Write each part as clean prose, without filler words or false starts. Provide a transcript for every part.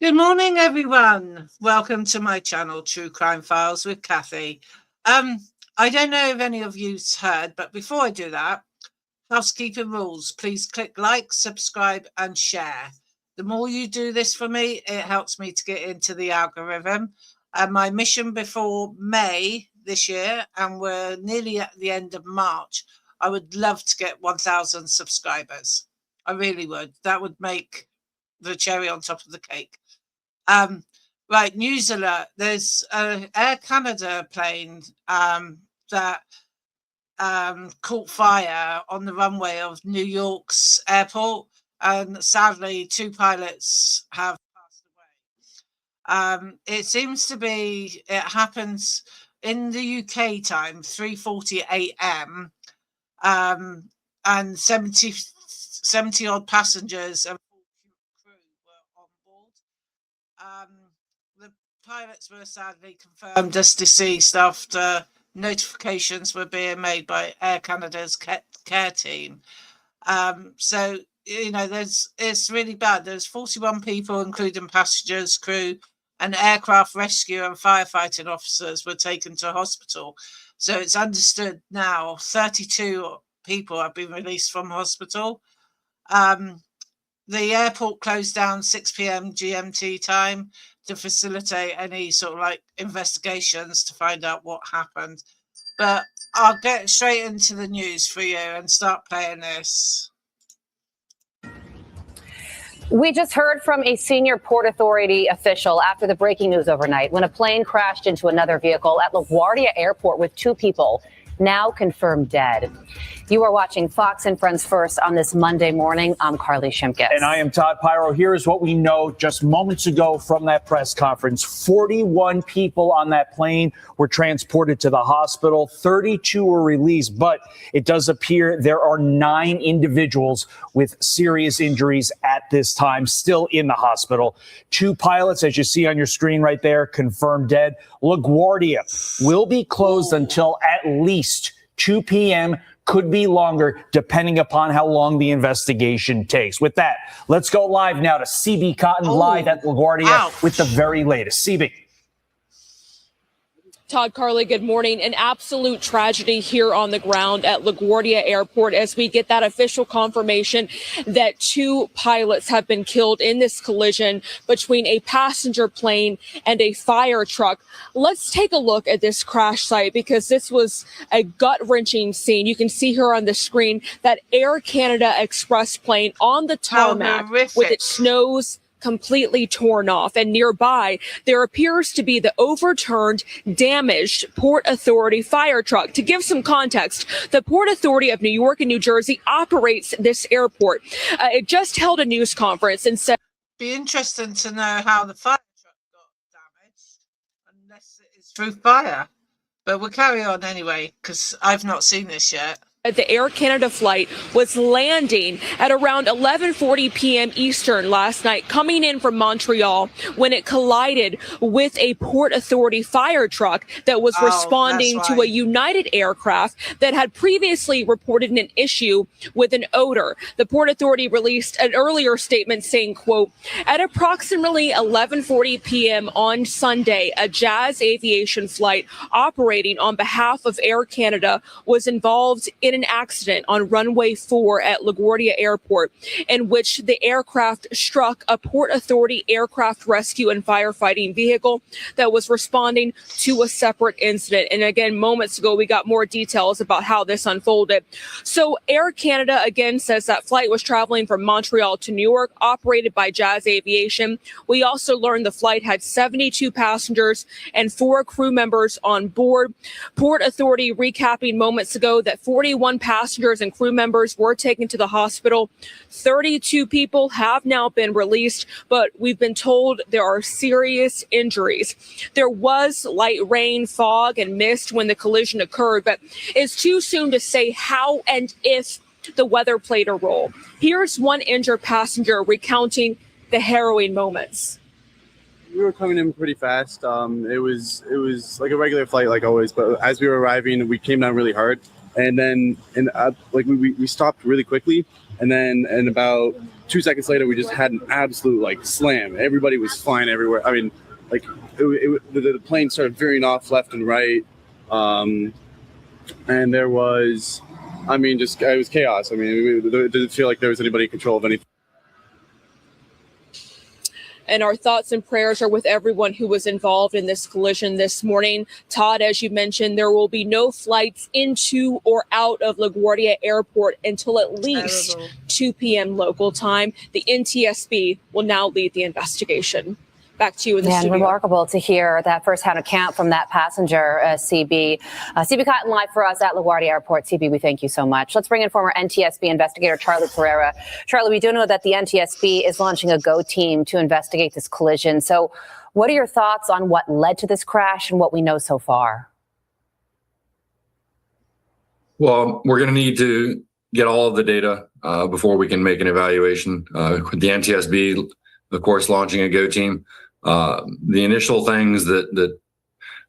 Good morning, everyone. Welcome to my channel, True Crime Files with Kathy. I don't know if any of you've heard, but before I do that, housekeeping rules. Please click like, subscribe, and share. The more you do this for me, it helps me to get into the algorithm. My mission before May this year, and we're nearly at the end of March, I would love to get 1,000 subscribers. I really would. That would make the cherry on top of the cake. Right, news alert. There's an Air Canada plane that caught fire on the runway of New York's airport, and sadly, 2 pilots have passed away. It seems to be, it happens in the UK time, 3:40 a.m., and 70 odd passengers and crew were on board. The pilots were sadly confirmed as deceased after notifications were being made by Air Canada's care team. So, you know, it's really bad. There's 41 people, including passengers, crew, and aircraft rescue and firefighting officers were taken to hospital. So it's understood now 32 people have been released from hospital. The airport closed down 6 p.m. GMT time to facilitate any sort of like investigations to find out what happened. But I'll get straight into the news for you and start playing this. We just heard from a senior Port Authority official after the breaking news overnight when a plane crashed into another vehicle at LaGuardia Airport with 2 people now confirmed dead. You are watching Fox and Friends First on this Monday morning. I'm Carly Shimkus. And I am Todd Pyro. Here is what we know just moments ago from that press conference. 41 people on that plane were transported to the hospital. 32 were released, but it does appear there are 9 individuals with serious injuries at this time still in the hospital. 2 pilots, as you see on your screen right there, confirmed dead. LaGuardia will be closed until at least 2 p.m., could be longer, depending upon how long the investigation takes. With that, let's go live now to CB Cotton, live at LaGuardia with the very latest. CB. Todd, Carly, good morning. An absolute tragedy here on the ground at LaGuardia Airport as we get that official confirmation that 2 pilots have been killed in this collision between a passenger plane and a fire truck. Let's take a look at this crash site because this was a gut-wrenching scene. You can see here on the screen that Air Canada Express plane on the tarmac with its nose completely torn off, and nearby there appears to be the overturned, damaged Port Authority fire truck. To give some context, the Port Authority of New York and New Jersey operates this airport. It just held a news conference and said, "Be interesting to know how the fire truck got damaged, unless it is through fire." But we'll carry on anyway because I've not seen this yet. The Air Canada flight was landing at around 11:40 p.m. Eastern last night, coming in from Montreal when it collided with a Port Authority fire truck that was responding to a United aircraft that had previously reported an issue with an odor. The Port Authority released an earlier statement saying, quote, "At approximately 11:40 p.m. on Sunday, a Jazz Aviation flight operating on behalf of Air Canada was involved in an accident on runway 4 at LaGuardia Airport in which the aircraft struck a Port Authority aircraft rescue and firefighting vehicle that was responding to a separate incident." And again, moments ago, we got more details about how this unfolded. So Air Canada again says that flight was traveling from Montreal to New York, operated by Jazz Aviation. We also learned the flight had 72 passengers and 4 crew members on board. Port Authority recapping moments ago that 41 passengers and crew members were taken to the hospital. 32 people have now been released, but we've been told there are serious injuries. There was light rain, fog, and mist when the collision occurred, but it's too soon to say how and if the weather played a role. Here's one injured passenger recounting the harrowing moments. We were coming in pretty fast. It was like a regular flight, like always. But as we were arriving, we came down really hard. And then we stopped really quickly, and then in about 2 seconds later, we just had an absolute like slam. Everybody was flying everywhere. I mean, like the plane started veering off left and right, and there was, I mean, just it was chaos. I mean, it didn't feel like there was anybody in control of anything. And our thoughts and prayers are with everyone who was involved in this collision this morning. Todd, as you mentioned, there will be no flights into or out of LaGuardia Airport until at least 2 p.m. local time. The NTSB will now lead the investigation. Back to you in the studio. Remarkable to hear that firsthand account from that passenger, CB. CB Cotton live for us at LaGuardia Airport. CB, we thank you so much. Let's bring in former NTSB investigator Charlie Pereira. Charlie, we do know that the NTSB is launching a GO team to investigate this collision. So what are your thoughts on what led to this crash and what we know so far? Well, we're going to need to get all of the data before we can make an evaluation. The NTSB, of course, launching a GO team. The initial things that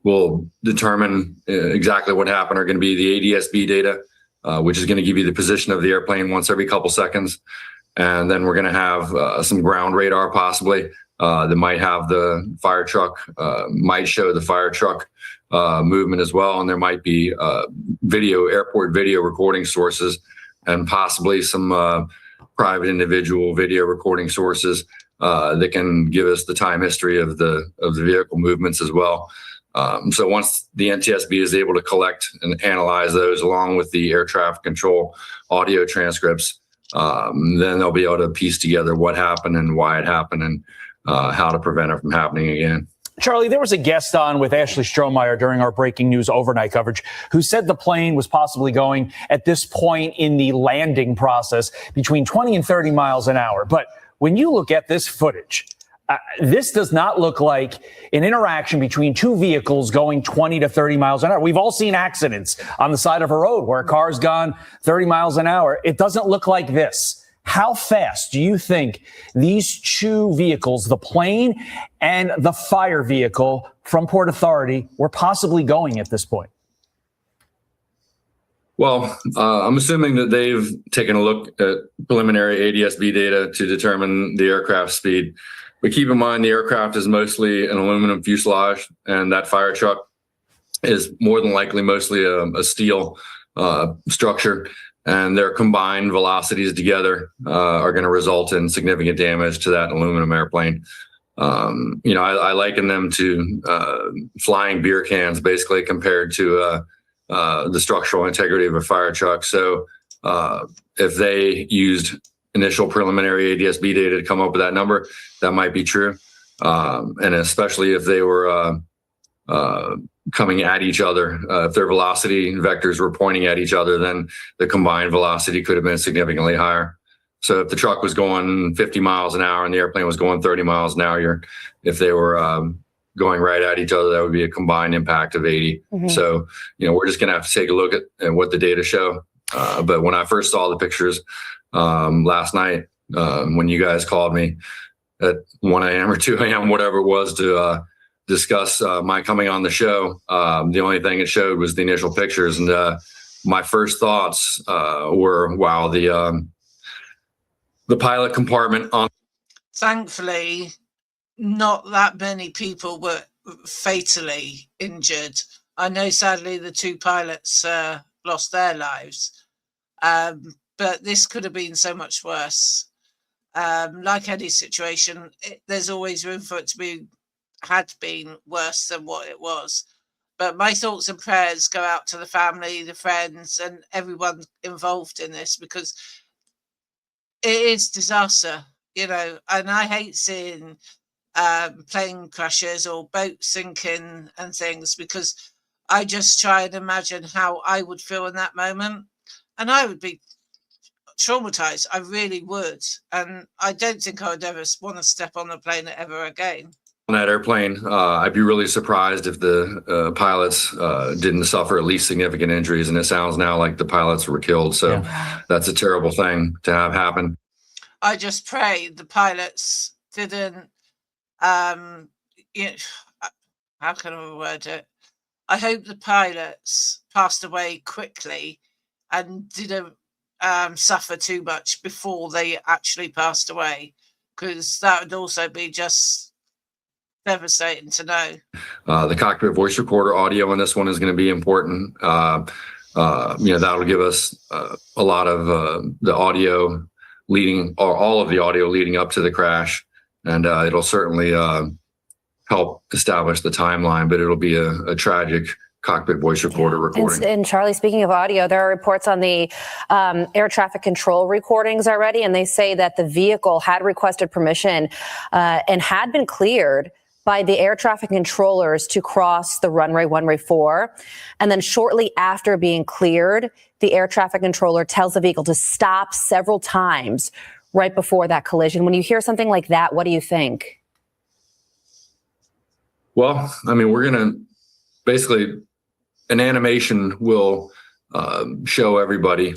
will determine exactly what happened are going to be the ADSB data, which is going to give you the position of the airplane once every couple seconds. And then we're going to have some ground radar possibly that might have the fire truck, might show the fire truck movement as well. And there might be airport video recording sources and possibly some private individual video recording sources that can give us the time history of the vehicle movements as well. So once the NTSB is able to collect and analyze those along with the air traffic control audio transcripts, then they'll be able to piece together what happened and why it happened and how to prevent it from happening again. Charlie, there was a guest on with Ashley Strohmeyer during our breaking news overnight coverage who said the plane was possibly going at this point in the landing process between 20 and 30 miles an hour. But when you look at this footage, this does not look like an interaction between two vehicles going 20 to 30 miles an hour. We've all seen accidents on the side of a road where a car's gone 30 miles an hour. It doesn't look like this. How fast do you think these two vehicles, the plane and the fire vehicle from Port Authority, were possibly going at this point? Well, I'm assuming that they've taken a look at preliminary ADSB data to determine the aircraft speed. But keep in mind, the aircraft is mostly an aluminum fuselage, and that fire truck is more than likely mostly a steel structure. And their combined velocities together are going to result in significant damage to that aluminum airplane. I liken them to flying beer cans, basically, compared to the structural integrity of a fire truck. So if they used initial preliminary ADSB data to come up with that number, that might be true. And especially if they were coming at each other, if their velocity vectors were pointing at each other, then the combined velocity could have been significantly higher. So if the truck was going 50 miles an hour and the airplane was going 30 miles an hour, if they were going right at each other, that would be a combined impact of 80. Mm-hmm. So, we're just going to have to take a look at what the data show. But when I first saw the pictures last night, when you guys called me at 1 a.m. or 2 a.m., whatever it was, to discuss my coming on the show, the only thing it showed was the initial pictures. And my first thoughts were, wow, the pilot compartment on. Thankfully, not that many people were fatally injured. I know, sadly, the two pilots lost their lives, but this could have been so much worse. Like any situation, there's always room for it to had been worse than what it was. But my thoughts and prayers go out to the family, the friends, and everyone involved in this, because it is disaster, and I hate seeing plane crashes or boats sinking and things, because I just try and imagine how I would feel in that moment, and I would be traumatized. I really would, and I don't think I would ever want to step on the plane ever again. On that airplane, I'd be really surprised if the pilots didn't suffer at least significant injuries, and it sounds now like the pilots were killed. So that's a terrible thing to have happen. I just pray the pilots didn't, how can I word it? I hope the pilots passed away quickly and didn't suffer too much before they actually passed away, because that would also be just devastating to know. The cockpit voice recorder audio on this one is going to be important. That'll give us a lot of the audio leading, or all of the audio leading up to the crash, and it'll certainly help establish the timeline, but it'll be a tragic cockpit voice recorder recording. And Charlie, speaking of audio, there are reports on the air traffic control recordings already, and they say that the vehicle had requested permission and had been cleared by the air traffic controllers to cross the runway 4. And then shortly after being cleared, the air traffic controller tells the vehicle to stop several times right before that collision. When you hear something like that, what do you think? Well, I mean, we're going to basically, an animation will show everybody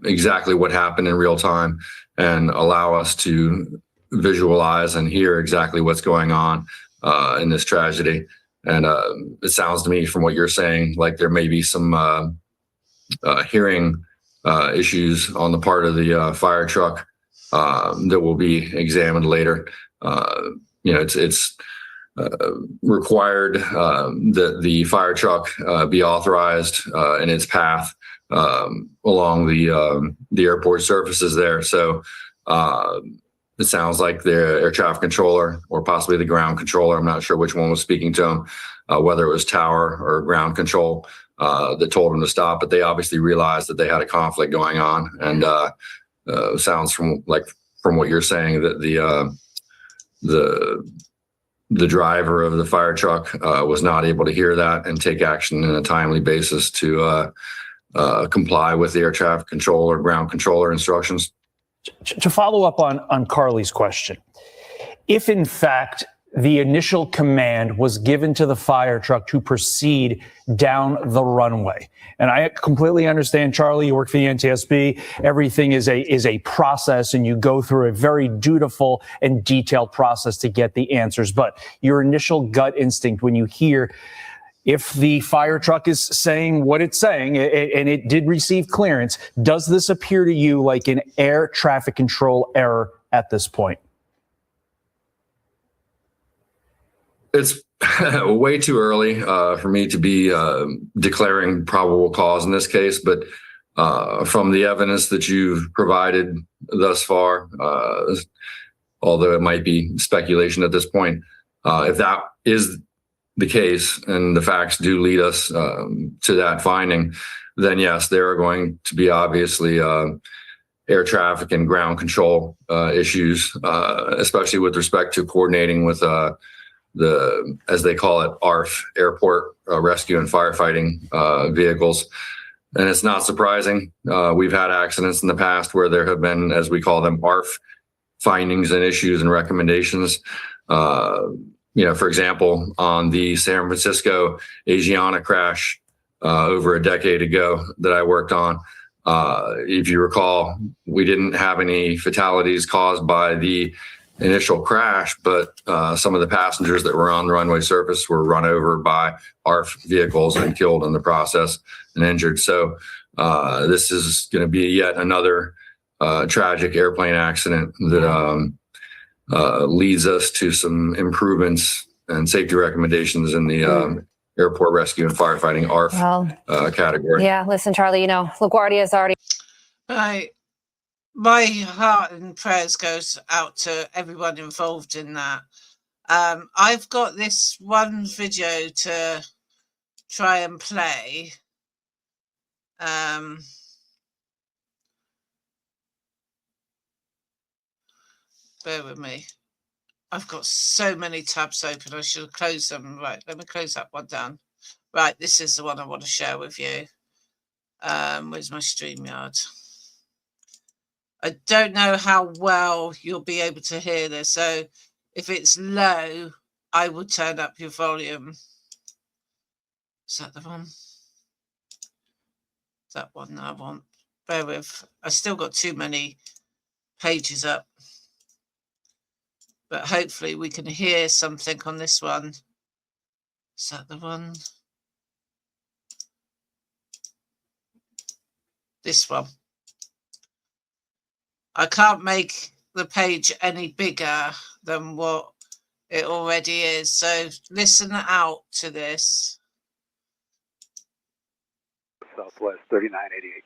exactly what happened in real time and allow us to visualize and hear exactly what's going on in this tragedy. And it sounds to me from what you're saying like there may be some hearing issues on the part of the fire truck that will be examined later. It's required that the fire truck be authorized in its path along the airport surfaces there. So it sounds like the air traffic controller or possibly the ground controller, I'm not sure which one was speaking to him, whether it was tower or ground control that told him to stop, but they obviously realized that they had a conflict going on. And sounds from what you're saying that the driver of the fire truck was not able to hear that and take action in a timely basis to comply with the air traffic controller, ground controller instructions. To follow up on Carly's question, if in fact the initial command was given to the fire truck to proceed down the runway, and I completely understand, Charlie, you work for the NTSB, everything is a process and you go through a very dutiful and detailed process to get the answers. But your initial gut instinct when you hear if the fire truck is saying what it's saying and it did receive clearance, does this appear to you like an air traffic control error at this point? It's way too early for me to be declaring probable cause in this case, but from the evidence that you've provided thus far, although it might be speculation at this point, if that is the case and the facts do lead us to that finding, then yes, there are going to be obviously air traffic and ground control issues, especially with respect to coordinating with the, as they call it, ARF, Airport Rescue and Firefighting vehicles. And it's not surprising. We've had accidents in the past where there have been, as we call them, ARF findings and issues and recommendations. For example, on the San Francisco Asiana crash over a decade ago that I worked on, if you recall, we didn't have any fatalities caused by the initial crash, but some of the passengers that were on the runway surface were run over by ARF vehicles and killed in the process and injured. So this is going to be yet another tragic airplane accident that leads us to some improvements and safety recommendations in the airport rescue and firefighting ARF category. Yeah, listen, Charlie, LaGuardia is already... Right. My heart and prayers goes out to everyone involved in that. I've got this one video to try and play. Bear with me. I've got so many tabs open. I should have closed them. Right, let me close that one down. Right, this is the one I want to share with you. Where's my StreamYard? I don't know how well you'll be able to hear this. So if it's low, I will turn up your volume. Is that the one? That one I want. Bear with. I still got too many pages up. But hopefully we can hear something on this one. Is that the one? This one. I can't make the page any bigger than what it already is. So listen out to this. Southwest 3988.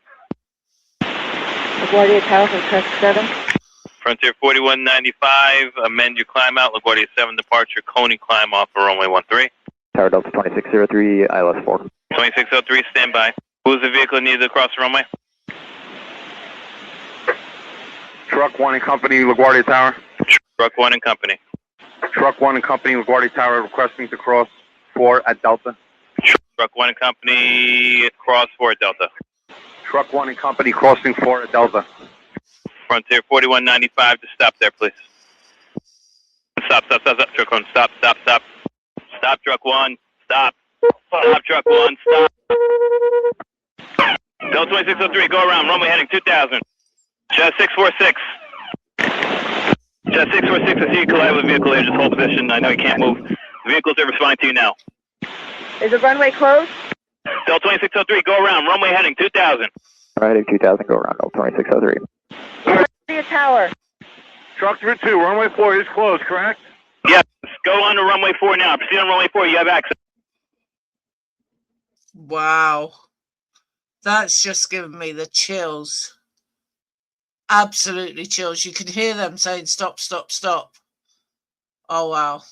LaGuardia Tower from Crest 7. Frontier 4195, amend your climb out. LaGuardia 7 departure, Coney climb off of runway 13. Tower Delta 2603, ILS 4. 2603, stand by. Who's the vehicle needed to cross the runway? Truck 1 and Company, LaGuardia Tower. Truck 1 and company. Truck 1 and Company, LaGuardia Tower, requesting to cross 4 at Delta. Truck 1 and company, cross 4 at Delta. Truck 1 and Company, crossing 4 at Delta. Frontier 4195, just stop there, please. Stop. Truck 1, stop. Stop, Truck 1, stop. Stop, Truck 1, stop. Delta 2603, go around, runway heading 2000. Jet 646. Jet 646, I see you collide with a vehicle here, just hold position. I know you can't move. The vehicles are responding to you now. Is the runway closed? Delta 2603, go around, runway heading 2000. Alright, 2000, go around, Delta 2603. LaGuardia Tower. Truck 32, runway 4 is closed, correct? Yes, go on to runway 4 now. Proceed on runway 4, you have access. Wow. That's just given me the chills. Absolutely chills. You can hear them saying stop, stop, stop. Oh, wow.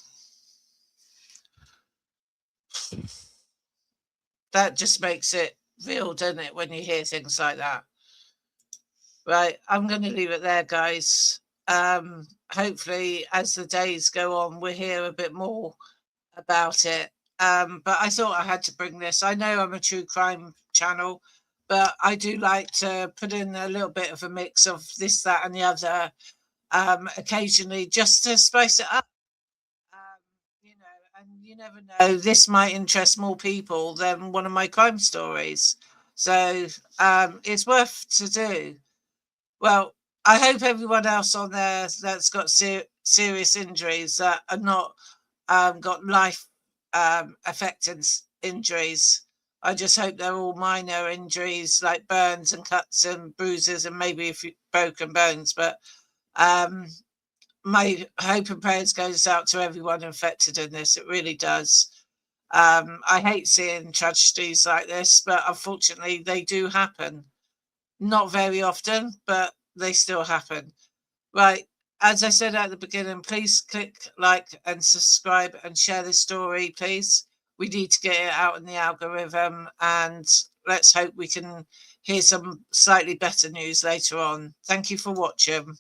That just makes it real, doesn't it, when you hear things like that? Right, I'm going to leave it there, guys. Hopefully, as the days go on, we'll hear a bit more about it. But I thought I had to bring this. I know I'm a true crime channel, but I do like to put in a little bit of a mix of this, that, and the other occasionally, just to spice it up. And you never know, this might interest more people than one of my crime stories. So it's worth to do. Well, I hope everyone else on there that's got serious injuries that are not got life affecting injuries. I just hope they're all minor injuries like burns and cuts and bruises and maybe a few broken bones. But my hope and prayers goes out to everyone infected in this. It really does. I hate seeing tragedies like this, but unfortunately they do happen. Not very often, but they still happen. Right. As I said at the beginning, please click like and subscribe and share this story, please. We need to get it out in the algorithm, and let's hope we can hear some slightly better news later on. Thank you for watching.